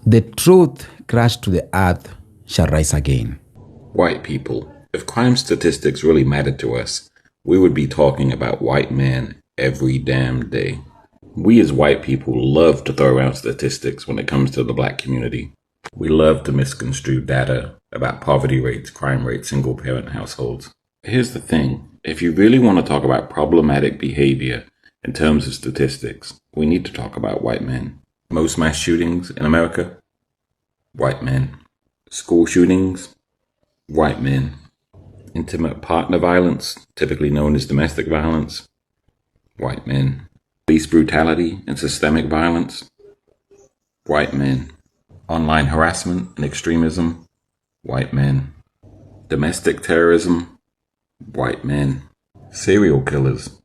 The truth crashed to the earth shall rise again. White people. If crime statistics really mattered to us, we would be talking about white men every damn day. We as white people love to throw around statistics when it comes to the black community. We love to misconstrue data about poverty rates, crime rates, single-parent households. Here's the thing. If you really want to talk about problematic behavior in terms of statistics, we need to talk about white men. Most mass shootings in America? White men. School shootings? White men. Intimate partner violence, typically known as domestic violence? White men. Police brutality and systemic violence? White men. Online harassment and extremism? White men. Domestic terrorism? White men. Serial killers?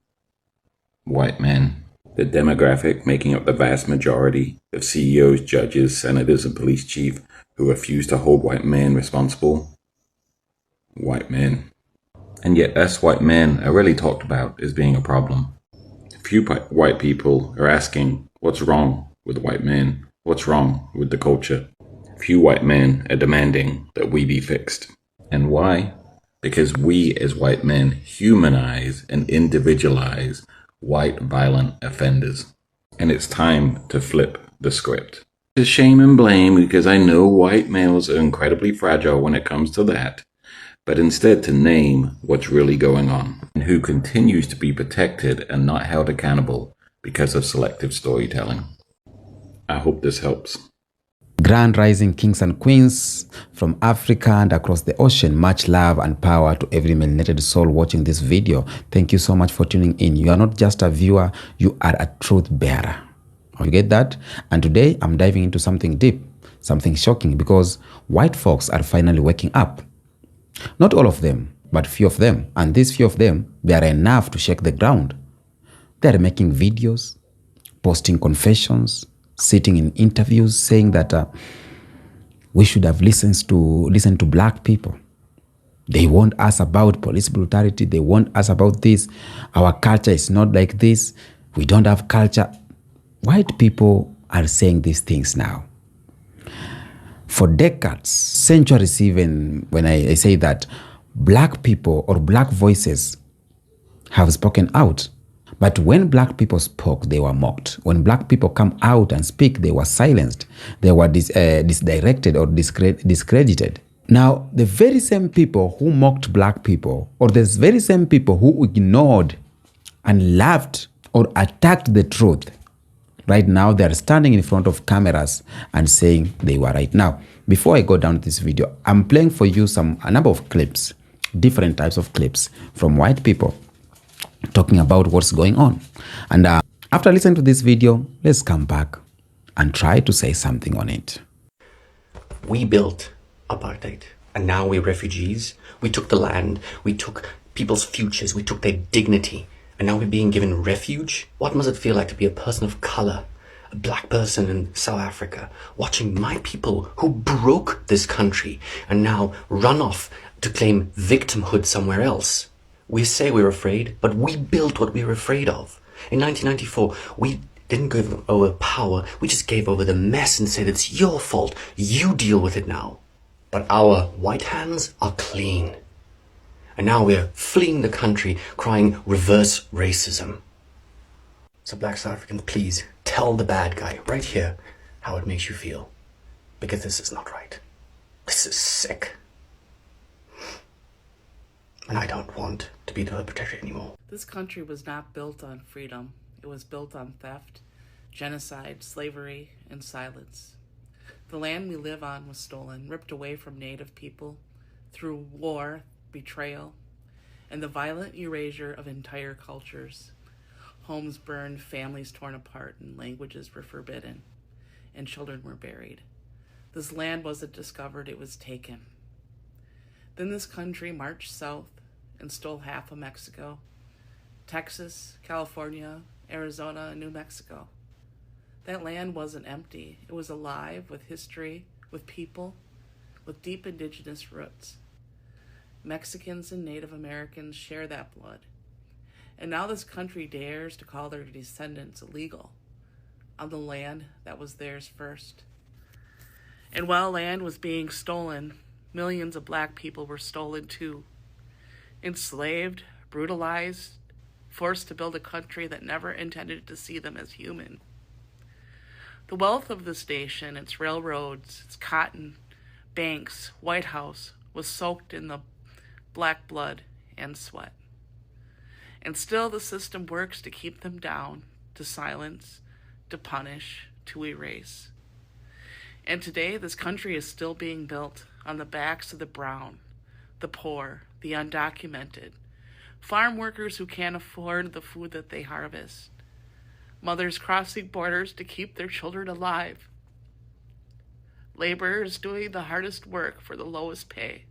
White men. The demographic making up the vast majority of CEOs, judges, senators, and police chiefs who refuse to hold white men responsible? White men. And yet us white men are really talked about as being a problem. Few white people are asking what's wrong with white men, what's wrong with the culture. Few white men are demanding that we be fixed. And why? Because we as white men humanize and individualize white violent offenders. And it's time to flip the script. To shame and blame, because I know white males are incredibly fragile when it comes to that, but instead to name what's really going on and who continues to be protected and not held accountable because of selective storytelling. I hope this helps. Grand rising kings and queens from Africa and across the ocean. Much love and power to every melanated soul watching this video. Thank you so much for tuning in. You are not just a viewer, you are a truth bearer. You get that? And today I'm diving into something deep, something shocking, because white folks are finally waking up. Not all of them, but few of them. And these few of them, they are enough to shake the ground. They are making videos, posting confessions, sitting in interviews saying that we should have listened to black people. They warned us about police brutality. They warned us about this. Our culture is not like this. We don't have culture. White people are saying these things now. For decades, centuries even, when I say that, black people or black voices have spoken out. But when black people spoke, they were mocked. When black people come out and speak, they were silenced. They were misdirected or discredited. Now, the very same people who mocked black people, or the very same people who ignored and laughed or attacked the truth, right now they're standing in front of cameras and saying they were right. Now, before I go down to this video, I'm playing for you a number of clips, different types of clips from white people talking about what's going on. And after listening to this video, let's come back and try to say something on it. We built apartheid, and now we're refugees. We took the land, we took people's futures, we took their dignity, and now we're being given refuge? What must it feel like to be a person of color, a black person in South Africa, watching my people who broke this country and now run off to claim victimhood somewhere else? We say we're afraid, but we built what we were afraid of. In 1994, we didn't give over power, we just gave over the mess and said it's your fault, you deal with it now. But our white hands are clean. And now we're fleeing the country crying reverse racism. So black South Africans, please tell the bad guy right here how it makes you feel. Because this is not right. This is sick. And I don't want to be the perpetrator anymore. This country was not built on freedom. It was built on theft, genocide, slavery, and silence. The land we live on was stolen, ripped away from Native people through war, betrayal, and the violent erasure of entire cultures. Homes burned, families torn apart, and languages were forbidden, and children were buried. This land wasn't discovered, it was taken. Then this country marched south and stole half of Mexico, Texas, California, Arizona, and New Mexico. That land wasn't empty. It was alive with history, with people, with deep indigenous roots. Mexicans and Native Americans share that blood. And now this country dares to call their descendants illegal on the land that was theirs first. And while land was being stolen, millions of black people were stolen too. Enslaved, brutalized, forced to build a country that never intended to see them as human. The wealth of this nation, its railroads, its cotton, banks, White House, was soaked in the black blood and sweat. And still the system works to keep them down, to silence, to punish, to erase. And today, this country is still being built on the backs of the brown, the poor, the undocumented, farm workers who can't afford the food that they harvest, mothers crossing borders to keep their children alive, laborers doing the hardest work for the lowest pay,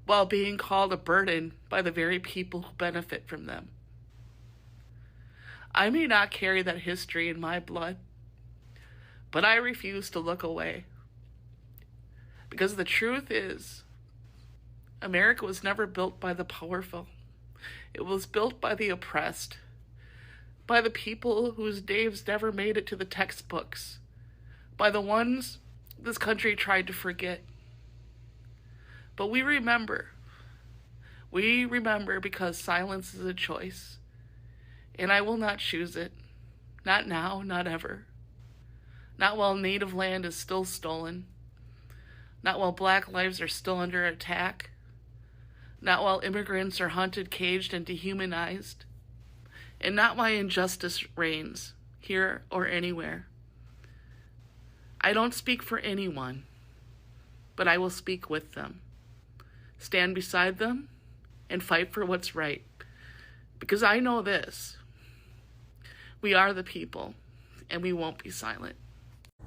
while being called a burden by the very people who benefit from them. I may not carry that history in my blood, but I refuse to look away. Because the truth is, America was never built by the powerful. It was built by the oppressed, by the people whose names never made it to the textbooks, by the ones this country tried to forget. But we remember. We remember because silence is a choice. And I will not choose it. Not now, not ever. Not while native land is still stolen. Not while black lives are still under attack. Not while immigrants are hunted, caged, and dehumanized. And not while injustice reigns, here or anywhere. I don't speak for anyone, but I will speak with them. Stand beside them and fight for what's right. Because I know this. We are the people, and we won't be silent.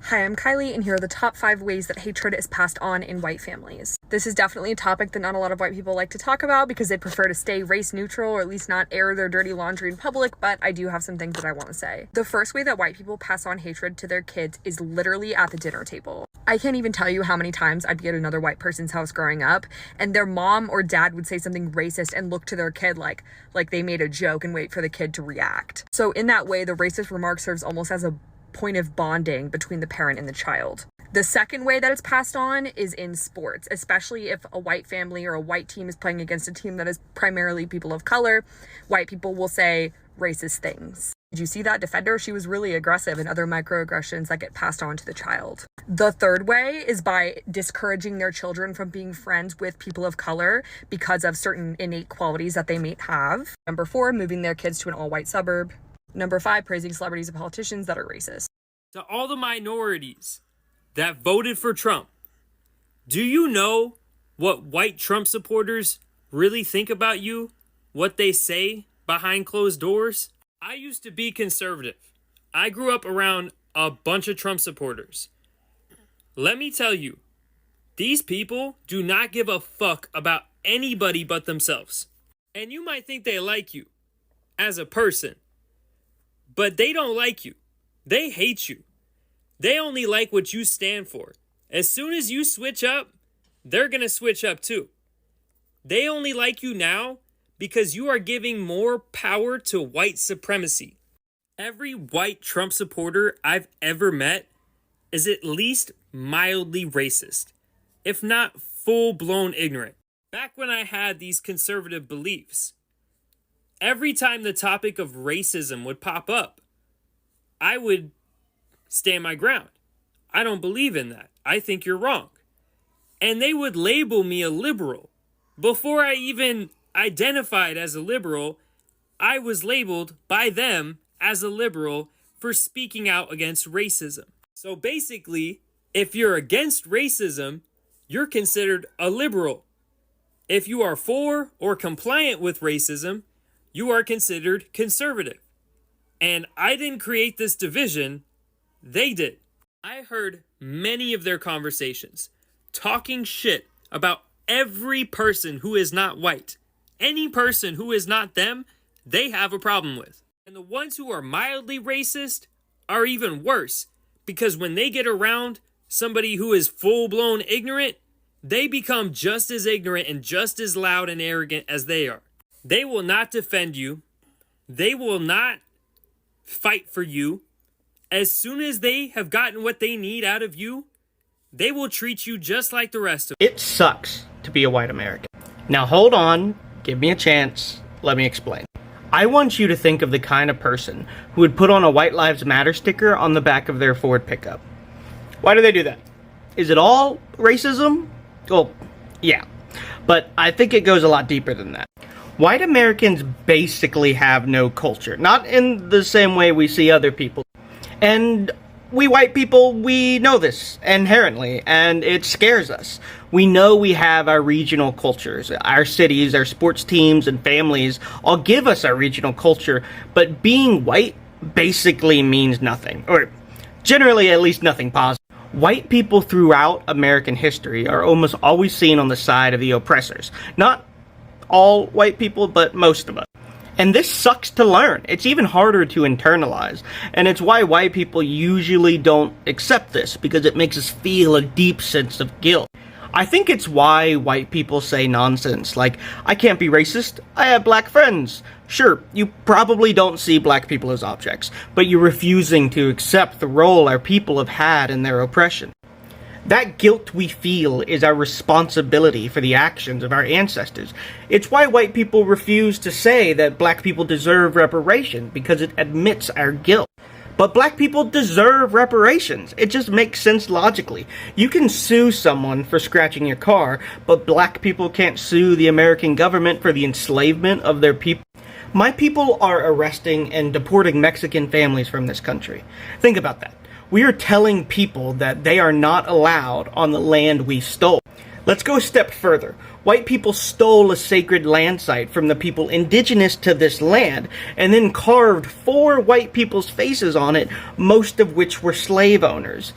Hi, I'm Kylie, and here are the top 5 ways that hatred is passed on in white families. This is definitely a topic that not a lot of white people like to talk about because they prefer to stay race neutral or at least not air their dirty laundry in public, but I do have some things that I want to say. The first way that white people pass on hatred to their kids is literally at the dinner table. I can't even tell you how many times I'd be at another white person's house growing up, and their mom or dad would say something racist and look to their kid like they made a joke and wait for the kid to react. So in that way, the racist remark serves almost as a point of bonding between the parent and the child. The second way that it's passed on is in sports, especially if a white family or a white team is playing against a team that is primarily people of color. White people will say racist things. Did you see that defender? She was really aggressive, and other microaggressions that get passed on to the child. The third way is by discouraging their children from being friends with people of color because of certain innate qualities that they may have. Number 4, moving their kids to an all-white suburb. Number 5, praising celebrities and politicians that are racist. To all the minorities that voted for Trump, do you know what white Trump supporters really think about you? What they say behind closed doors? I used to be conservative. I grew up around a bunch of Trump supporters. Let me tell you, these people do not give a fuck about anybody but themselves. And you might think they like you as a person, but they don't like you. They hate you. They only like what you stand for. As soon as you switch up, they're going to switch up too. They only like you now because you are giving more power to white supremacy. Every white Trump supporter I've ever met is at least mildly racist, if not full-blown ignorant. Back when I had these conservative beliefs, every time the topic of racism would pop up, I would stand my ground. I don't believe in that. I think you're wrong. And they would label me a liberal. Before I even identified as a liberal, I was labeled by them as a liberal for speaking out against racism. So basically, if you're against racism, you're considered a liberal. If you are for or compliant with racism, you are considered conservative. And I didn't create this division, they did. I heard many of their conversations talking shit about every person who is not white. Any person who is not them, they have a problem with. And the ones who are mildly racist are even worse, because when they get around somebody who is full-blown ignorant, they become just as ignorant and just as loud and arrogant as they are. They will not defend you. They will not fight for you. As soon as they have gotten what they need out of you, they will treat you just like the rest of It sucks to be a white American. Now hold on, give me a chance, let me explain. I want you to think of the kind of person who would put on a White Lives Matter sticker on the back of their Ford pickup. Why do they do that? Is it all racism? Well, yeah. But I think it goes a lot deeper than that. White Americans basically have no culture. Not in the same way we see other people. And we white people, we know this inherently, and it scares us. We know we have our regional cultures. Our cities, our sports teams, and families all give us our regional culture, but being white basically means nothing. Or generally, at least nothing positive. White people throughout American history are almost always seen on the side of the oppressors. Not all white people, but most of us. And this sucks to learn. It's even harder to internalize. And it's why white people usually don't accept this, because it makes us feel a deep sense of guilt. I think it's why white people say nonsense like, I can't be racist, I have black friends. Sure, you probably don't see black people as objects, but you're refusing to accept the role our people have had in their oppression. That guilt we feel is our responsibility for the actions of our ancestors. It's why white people refuse to say that black people deserve reparation, because it admits our guilt. But black people deserve reparations. It just makes sense logically. You can sue someone for scratching your car, but black people can't sue the American government for the enslavement of their people. My people are arresting and deporting Mexican families from this country. Think about that. We are telling people that they are not allowed on the land we stole. Let's go a step further. White people stole a sacred land site from the people indigenous to this land and then carved 4 white people's faces on it, most of which were slave owners.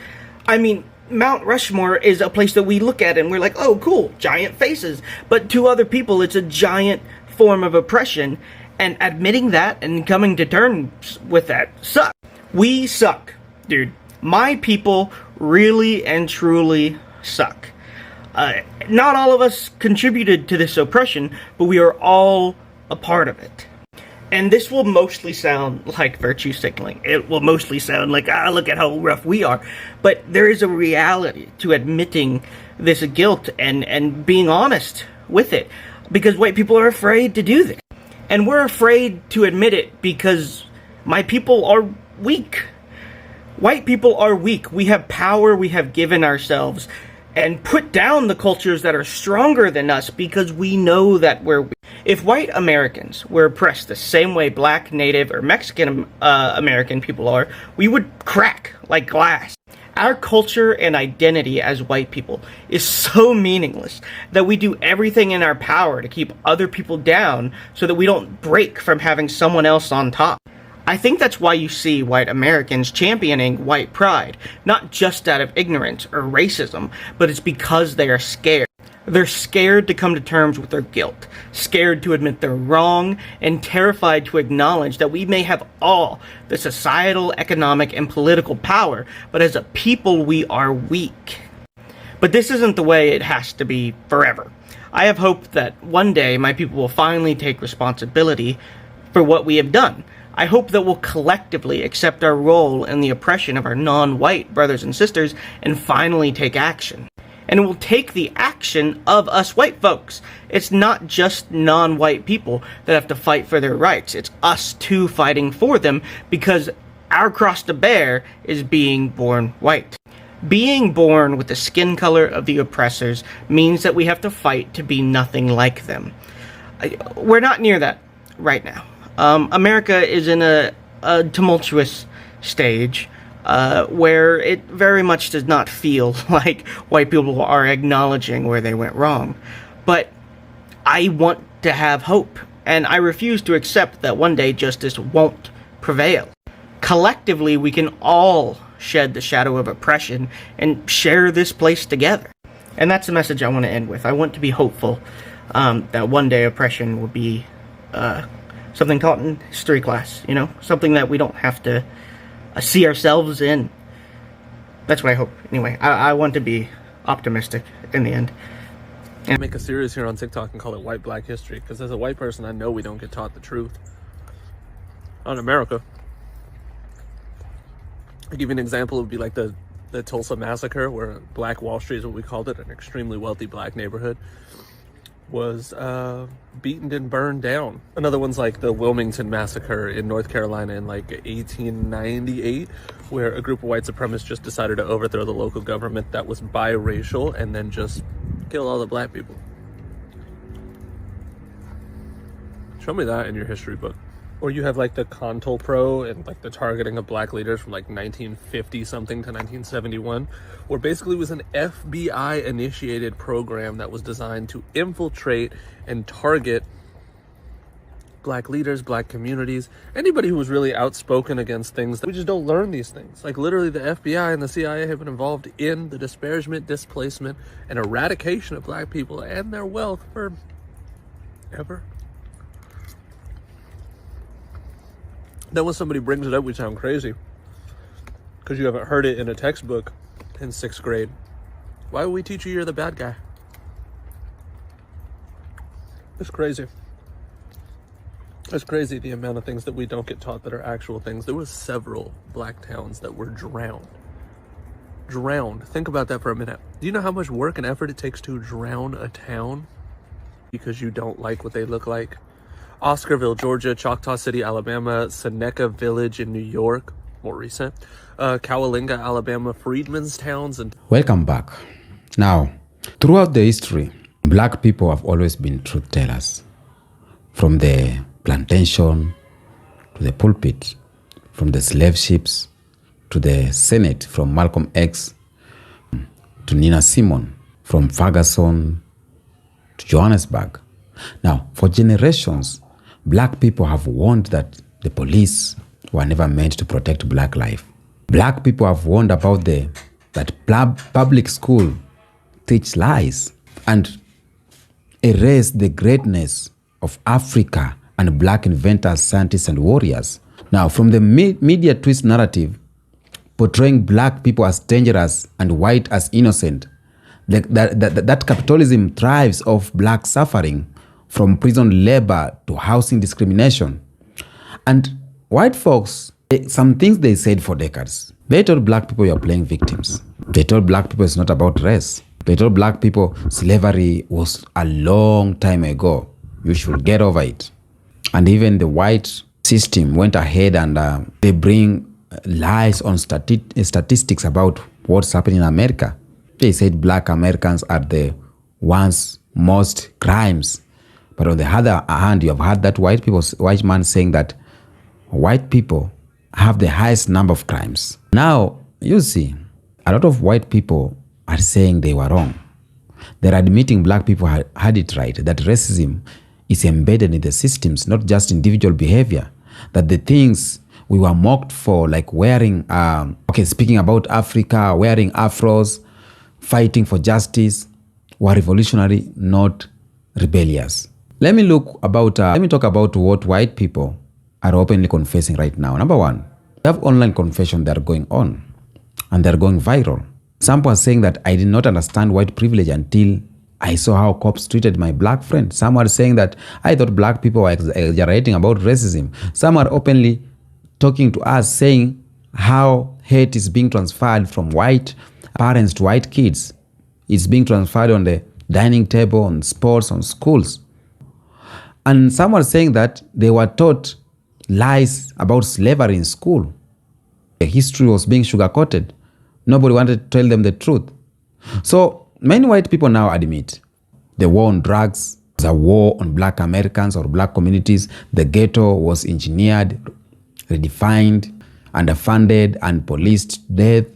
I mean, Mount Rushmore is a place that we look at and we're like, oh cool, giant faces. But to other people, it's a giant form of oppression, and admitting that and coming to terms with that sucks. We suck, dude. My people really and truly suck. Not all of us contributed to this oppression, but we are all a part of it. And this will mostly sound like virtue signaling. It will mostly sound like, look at how rough we are. But there is a reality to admitting this guilt and being honest with it. Because white people are afraid to do this. And we're afraid to admit it because my people are weak. White people are weak. We have power we have given ourselves and put down the cultures that are stronger than us because we know that we're weak. If white Americans were oppressed the same way black, native, or Mexican American people are, we would crack like glass. Our culture and identity as white people is so meaningless that we do everything in our power to keep other people down so that we don't break from having someone else on top. I think that's why you see white Americans championing white pride, not just out of ignorance or racism, but it's because they are scared. They're scared to come to terms with their guilt, scared to admit they're wrong, and terrified to acknowledge that we may have all the societal, economic, and political power, but as a people we are weak. But this isn't the way it has to be forever. I have hope that one day my people will finally take responsibility for what we have done. I hope that we'll collectively accept our role in the oppression of our non-white brothers and sisters and finally take action. And it will take the action of us white folks. It's not just non-white people that have to fight for their rights. It's us too fighting for them because our cross to bear is being born white. Being born with the skin color of the oppressors means that we have to fight to be nothing like them. We're not near that right now. America is in a tumultuous stage where it very much does not feel like white people are acknowledging where they went wrong. But I want to have hope, and I refuse to accept that one day justice won't prevail. Collectively, we can all shed the shadow of oppression and share this place together. And that's the message I want to end with. I want to be hopeful that one day oppression will be something taught in history class, something that we don't have to see ourselves in. That's what I hope. Anyway, I want to be optimistic in the end. And make a series here on TikTok and call it White Black History, because as a white person, I know we don't get taught the truth on America. I'll give you an example. It would be like the the Tulsa Massacre, where Black Wall Street is what we called it, an extremely wealthy black neighborhood, was beaten and burned down. Another one's like the Wilmington Massacre in North Carolina in like 1898, where a group of white supremacists just decided to overthrow the local government that was biracial and then just kill all the black people. Show me that in your history book. Or you have like the CONTOPRO and like the targeting of black leaders from like 1950 something to 1971, where basically it was an FBI initiated program that was designed to infiltrate and target black leaders, black communities, anybody who was really outspoken against things. We just don't learn these things. Like literally the FBI and the CIA have been involved in the disparagement, displacement, and eradication of black people and their wealth for ever. Then when somebody brings it up, we sound crazy because you haven't heard it in a textbook in 6th grade. Why would we teach you you're the bad guy? It's crazy. It's crazy the amount of things that we don't get taught that are actual things. There was several black towns that were drowned. Drowned. Think about that for a minute. Do you know how much work and effort it takes to drown a town because you don't like what they look like? Oscarville, Georgia, Choctaw City, Alabama, Seneca Village in New York, more recent, Cowalinga, Alabama, Freedmen's Towns, and... Welcome back. Now, throughout the history, black people have always been truth tellers. From the plantation to the pulpit, from the slave ships to the Senate, from Malcolm X to Nina Simone, from Ferguson to Johannesburg. Now, for generations, black people have warned that the police were never meant to protect black life. Black people have warned about that public school teach lies and erase the greatness of Africa and black inventors, scientists, and warriors. Now, from the media twist narrative portraying black people as dangerous and white as innocent, that capitalism thrives off black suffering, from prison labor to housing discrimination. And white folks, some things they said for decades. They told black people you're playing victims. They told black people it's not about race. They told black people slavery was a long time ago. You should get over it. And even the white system went ahead and they bring lies on statistics about what's happening in America. They said black Americans are the ones most crimes. But on the other hand, you have heard that white man saying that white people have the highest number of crimes. Now, you see, a lot of white people are saying they were wrong. They're admitting black people had it right, that racism is embedded in the systems, not just individual behavior. That the things we were mocked for, like wearing, speaking about Africa, wearing afros, fighting for justice, were revolutionary, not rebellious. Let me talk about what white people are openly confessing right now. Number one, we have online confession that are going on and they're going viral. Some are saying that I did not understand white privilege until I saw how cops treated my black friend. Some are saying that I thought black people were exaggerating about racism. Some are openly talking to us saying how hate is being transferred from white parents to white kids. It's being transferred on the dining table, on sports, on schools. And some are saying that they were taught lies about slavery in school. The history was being sugar-coated. Nobody wanted to tell them the truth. So many white people now admit the war on drugs was a war on black Americans or black communities. The ghetto was engineered, redefined, underfunded, and policed to death.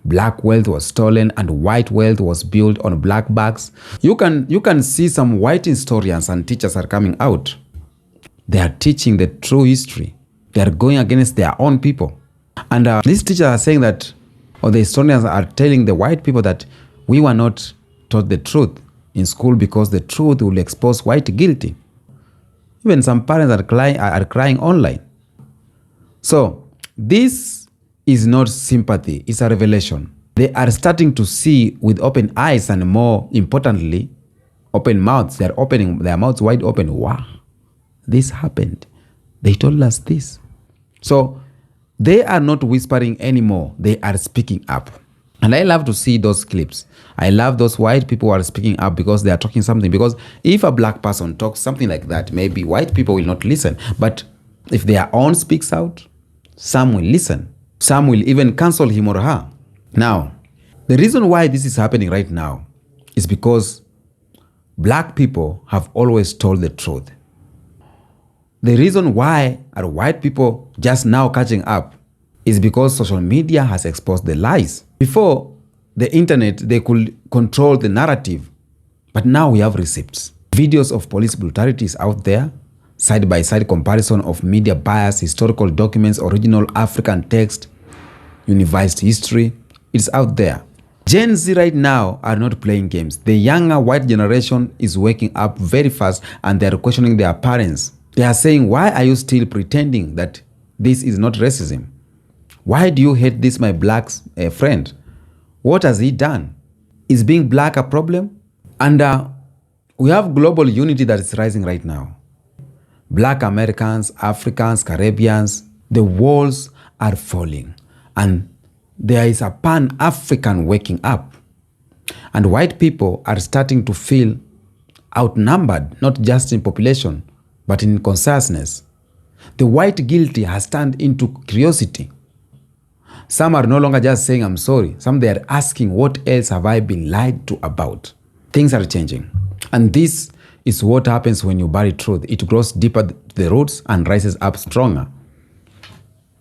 Black wealth was stolen and white wealth was built on black backs. You can see some white historians and teachers are coming out. They are teaching the true history. They are going against their own people. And these teachers are saying that, or the historians are telling the white people that we were not taught the truth in school because the truth will expose white guilty. Even some parents are crying online. So this is not sympathy, it's a revelation. They are starting to see with open eyes and, more importantly, open mouths. They are opening their mouths wide open. Wow, this happened. They told us this. So they are not whispering anymore. They are speaking up. And I love to see those clips. I love those white people who are speaking up because they are talking something. Because if a black person talks something like that, maybe white people will not listen. But if their own speaks out, some will listen. Some will even cancel him or her. Now, the reason why this is happening right now is because black people have always told the truth. The reason why are white people just now catching up is because social media has exposed the lies. Before the internet, they could control the narrative, but now we have receipts. Videos of police brutalities out there, side-by-side comparison of media bias, historical documents, original African text, unified history, it's out there. Gen Z right now are not playing games. The younger white generation is waking up very fast and they're questioning their parents. They are saying, why are you still pretending that this is not racism? Why do you hate this, my black friend? What has he done? Is being black a problem? And we have global unity that is rising right now. Black Americans, Africans, Caribbeans, the walls are falling. And there is a pan-African waking up. And white people are starting to feel outnumbered, not just in population, but in consciousness. The white guilty has turned into curiosity. Some are no longer just saying, I'm sorry. Some they are asking, what else have I been lied to about? Things are changing. And this is what happens when you bury truth. It grows deeper to the roots and rises up stronger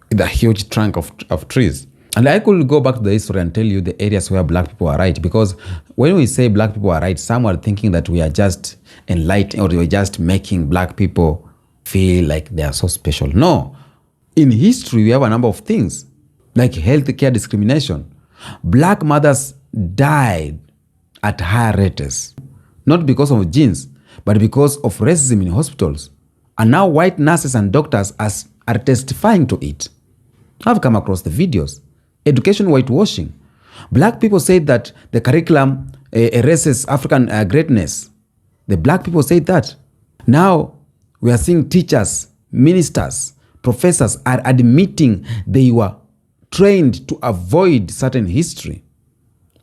with a huge trunk of trees. And I could go back to the history and tell you the areas where black people are right. Because when we say black people are right, some are thinking that we are just enlightened or we're just making black people feel like they are so special. No. In history, we have a number of things like healthcare discrimination. Black mothers died at higher rates, not because of genes, but because of racism in hospitals. And now white nurses and doctors are testifying to it. I've come across the videos. Education whitewashing. Black people say that the curriculum erases African greatness. The black people say that. Now we are seeing teachers, ministers, professors are admitting they were trained to avoid certain history.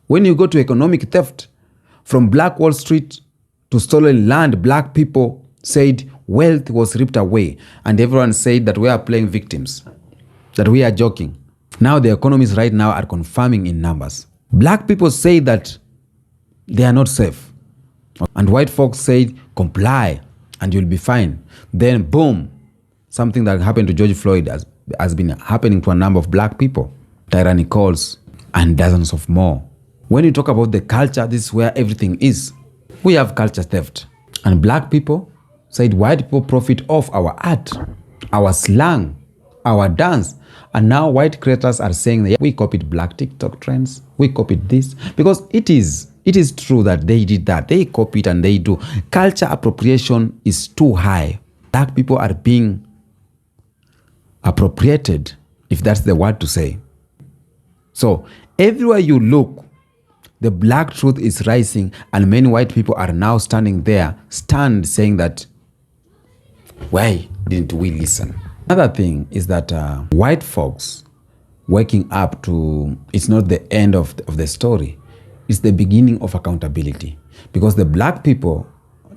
When you go to economic theft, from Black Wall Street to stolen land, black people said wealth was ripped away. And everyone said that we are playing victims, that we are joking. Now the economies right now are confirming in numbers. Black people say that they are not safe. And white folks say, comply and you'll be fine. Then boom, something that happened to George Floyd has been happening to a number of black people. Tyranny calls and dozens of more. When you talk about the culture, this is where everything is. We have culture theft. And black people said white people profit off our art, our slang, our dance. And now white creators are saying that we copied black TikTok trends, we copied this, because it is true that they did that. They copy it and they do. Culture appropriation is too high. Black people are being appropriated, if that's the word to say. So everywhere you look, the black truth is rising, and many white people are now standing there, saying that, why didn't we listen? Another thing is that white folks waking up to, it's not the end of the story. It's the beginning of accountability. Because the black people,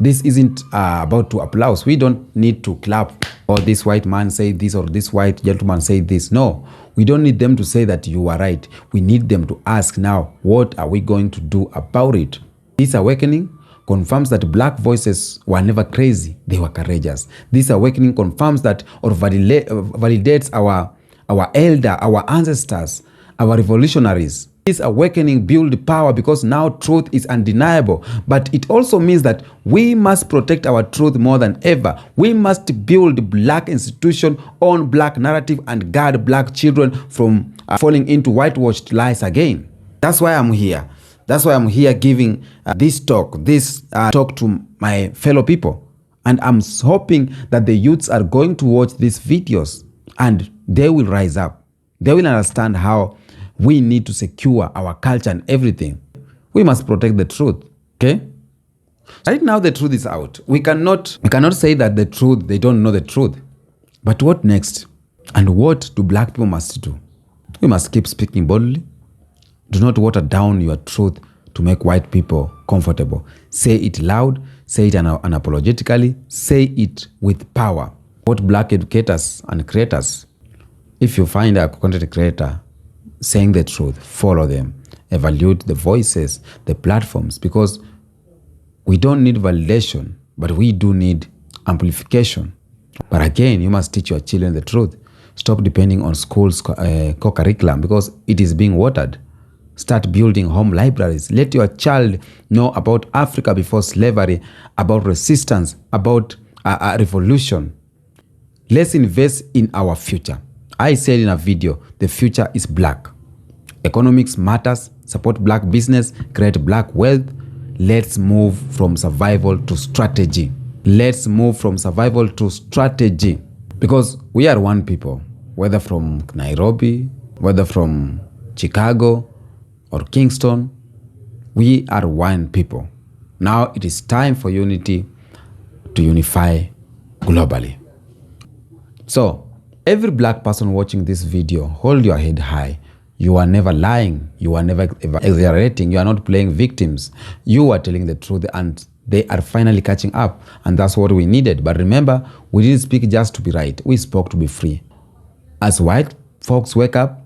this isn't about to applause. We don't need to clap, or this white man say this, or this white gentleman say this. No, we don't need them to say that you are right. We need them to ask now, what are we going to do about it? This awakening confirms that black voices were never crazy, they were courageous. This awakening confirms that, or validates our elder, our ancestors, our revolutionaries. This awakening builds power because now truth is undeniable. But it also means that we must protect our truth more than ever. We must build black institution on black narrative and guard black children from falling into whitewashed lies again. That's why I'm here. That's why I'm here giving this talk to my fellow people. And I'm hoping that the youths are going to watch these videos and they will rise up. They will understand how we need to secure our culture and everything. We must protect the truth, okay? Right now the truth is out. We cannot say that the truth, they don't know the truth. But what next? And what do black people must do? We must keep speaking boldly, Do not water down your truth to make white people comfortable. Say it loud, say it unapologetically, say it with power. What black educators and creators, if you find a content creator saying the truth, follow them. Evaluate the voices, the platforms, because we don't need validation, but we do need amplification. But again, you must teach your children the truth. Stop depending on schools' co-curriculum because it is being watered. Start building home libraries. Let your child know about Africa before slavery, about resistance, about a revolution. Let's invest in our future. I said in a video, the future is black. Economics matters. Support black business, create black wealth. Let's move from survival to strategy. Let's move from survival to strategy. Because we are one people, whether from Nairobi, whether from Chicago or Kingston, we are one people. Now it is time for unity to unify globally. So, every black person watching this video, hold your head high. You are never lying. You are never exaggerating. You are not playing victims. You are telling the truth and they are finally catching up. And that's what we needed. But remember, we didn't speak just to be right. We spoke to be free. As white folks wake up,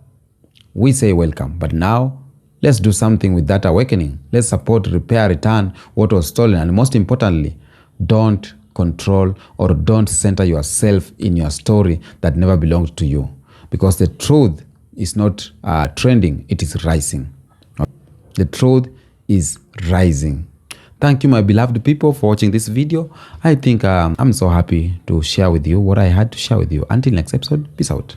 we say welcome. But now, let's do something with that awakening. Let's support, repair, return what was stolen. And most importantly, don't control or don't center yourself in your story that never belonged to you. Because the truth is not trending, it is rising. The truth is rising. Thank you, my beloved people, for watching this video. I think I'm so happy to share with you what I had to share with you. Until next episode, peace out.